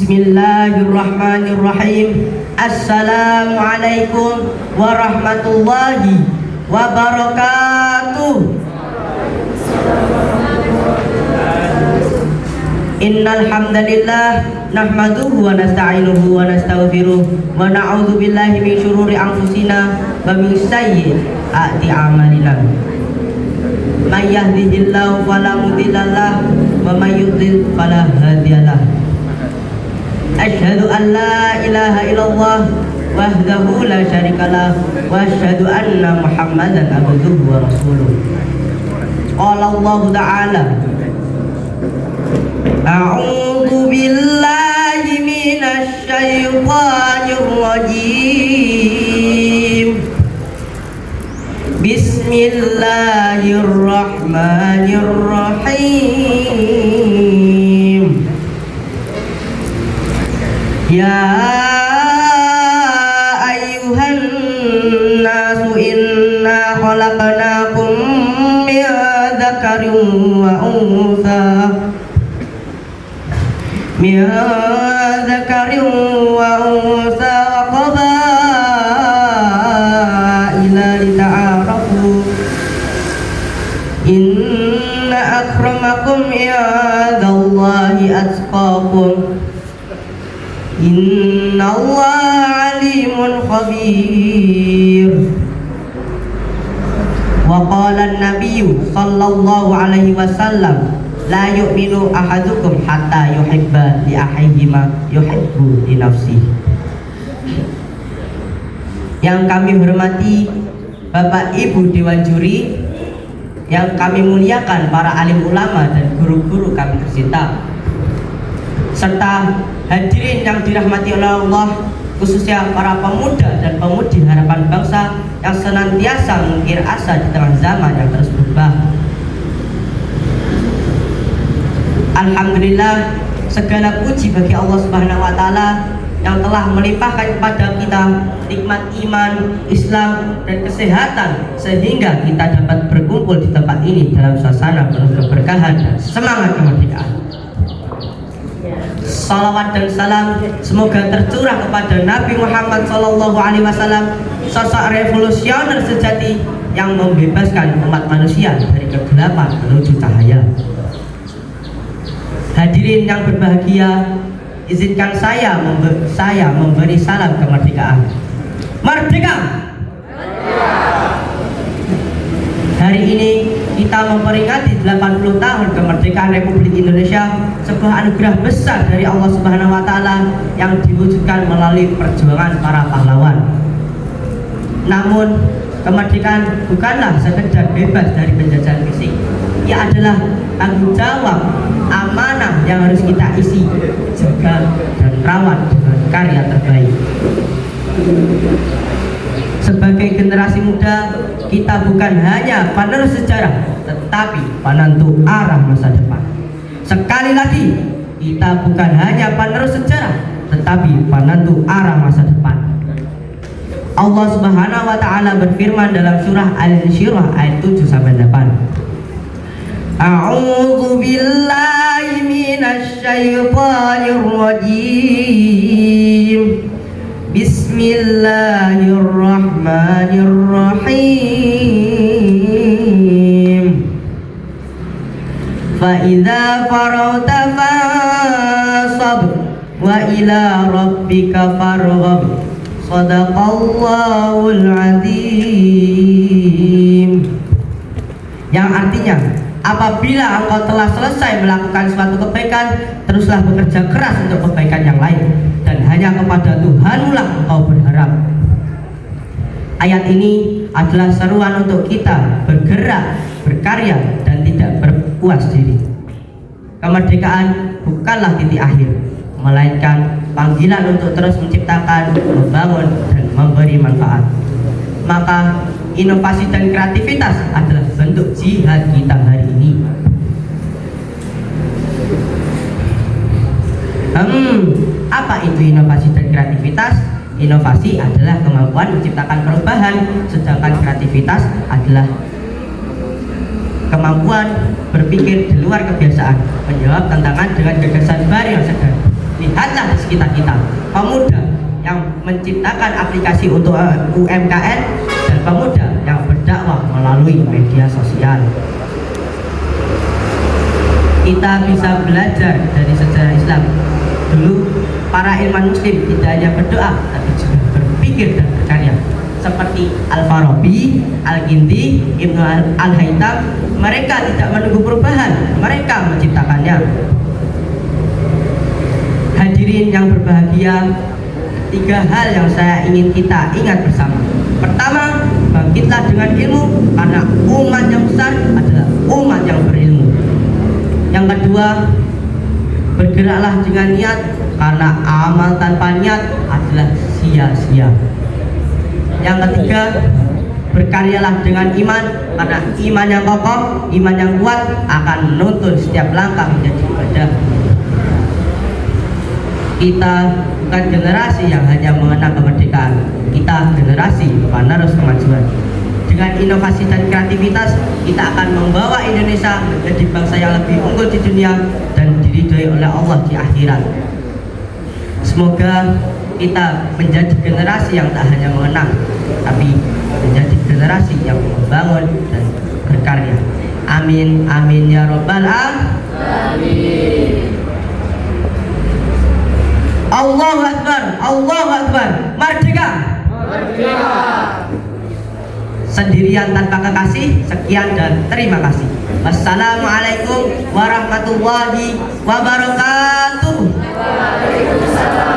Bismillahirrahmanirrahim. Assalamualaikum warahmatullahi wabarakatuh. Innal hamdalillah nahmaduhu wa nasta'inuhu wa nastaghfiruh wa na'udzu billahi min syururi anfusina wa min sayyiati a'malina. May yahdihillahu fala mudilla lahu wa may yudlil fala hadiyalah. Asyhadu an la ilaha illallah wahdahu la syarikalah wa asyhadu anna Muhammadan abduhu wa rasuluh. Qala Allah ta'ala, a'udzu billahi minasy syaithanir rajim. Bismillahirrahmanirrahim. Ya ayyuhan nasu inna khalaqnakum min dzakarin wa untha wa qabaila lita'arafu inna akramakum indallahi atqakum innallaha alimun khabir. Wa qala an-nabiyyu sallallahu alaihi wasallam, la yu'minu ahadukum hatta yuhibba li akhihi ma yuhibbu li nafsihi. Yang kami hormati Bapak Ibu Dewan Juri, yang kami muliakan para alim ulama dan guru-guru kami tercinta, serta hadirin yang dirahmati oleh Allah, khususnya para pemuda dan pemudi harapan bangsa yang senantiasa mengukir asa di tengah zaman yang terus berubah. Alhamdulillah, segala puji bagi Allah Subhanahu wa Ta'ala yang telah melimpahkan kepada kita nikmat iman, Islam, dan kesehatan sehingga kita dapat berkumpul di tempat ini dalam suasana penuh keberkahan dan semangat kemerdekaan. Salawat dan salam semoga tercurah kepada Nabi Muhammad SAW, sosok revolusioner sejati yang membebaskan umat manusia dari kegelapan menuju cahaya. Hadirin yang berbahagia, izinkan saya memberi salam kemerdekaan. Merdeka! Hari ini kita memperingati 80 tahun kemerdekaan Republik Indonesia, sebuah anugerah besar dari Allah Subhanahu wa Ta'ala yang diwujudkan melalui perjuangan para pahlawan. Namun, kemerdekaan bukanlah sekedar bebas dari penjajahan fisik. Ia adalah tanggung jawab, amanah yang harus kita isi, jaga dan rawat dengan karya terbaik. Sebagai generasi muda, kita bukan hanya penerus sejarah, tetapi penentu arah masa depan. Sekali lagi, kita bukan hanya penerus sejarah, tetapi penentu arah masa depan. Allah Subhanahu wa Ta'ala berfirman dalam surah Al-Insyirah ayat 7-8. A'udzu billahi minasy syaithanir rajim. Bismillahirrahmanirrahim. Fa idza faragta fansab wa ila rabbika farghab. Shadaqallahul azim. Yang artinya, apabila engkau telah selesai melakukan suatu kebaikan, teruslah bekerja keras untuk kebaikan yang lain, dan hanya kepada Tuhanlah engkau berharap. Ayat ini adalah seruan untuk kita bergerak, berkarya, dan tidak berpuas diri. Kemerdekaan bukanlah titik akhir, melainkan panggilan untuk terus menciptakan, membangun, dan memberi manfaat. Maka inovasi dan kreativitas adalah bentuk jihad kita hari ini. Apa itu inovasi dan kreativitas? Inovasi adalah kemampuan menciptakan perubahan, sedangkan kreativitas adalah kemampuan berpikir di luar kebiasaan, menjawab tantangan dengan gagasan baru yang segar. Lihatlah di sekitar kita, pemuda yang menciptakan aplikasi untuk UMKM dan pemuda yang berdakwah melalui media sosial. Kita bisa belajar dari sejarah Islam. Dulu para ilmuwan muslim tidak hanya berdoa tapi juga berpikir dan berkarya, seperti Al-Farabi, Al-Kindi, Ibnu Al-Haytham. Mereka tidak menunggu perubahan, mereka menciptakannya. Hadirin yang berbahagia, 3 hal yang saya ingin kita ingat bersama. Pertama, bangkitlah dengan ilmu, karena umat yang besar adalah umat yang berilmu. Yang kedua, bergeraklah dengan niat, karena amal tanpa niat adalah sia-sia. Yang ketiga, berkaryalah dengan iman, karena iman yang kokoh, iman yang kuat akan menuntun setiap langkah menjadi ibadah. Kita bukan generasi yang hanya mengenang kemerdekaan, kita generasi penerus kemajuan. Dengan inovasi dan kreativitas, kita akan membawa Indonesia menjadi bangsa yang lebih unggul di dunia dan diridhoi oleh Allah di akhirat. Semoga kita menjadi generasi yang tak hanya mengenang, tapi menjadi generasi yang membangun dan berkarya. Amin, amin ya robbal alamin. Allahu Akbar, Allahu Akbar. Merdeka, merdeka. Sendirian tanpa kekasih. Sekian dan terima kasih. Wassalamualaikum warahmatullahi wabarakatuh. Waalaikumsalam.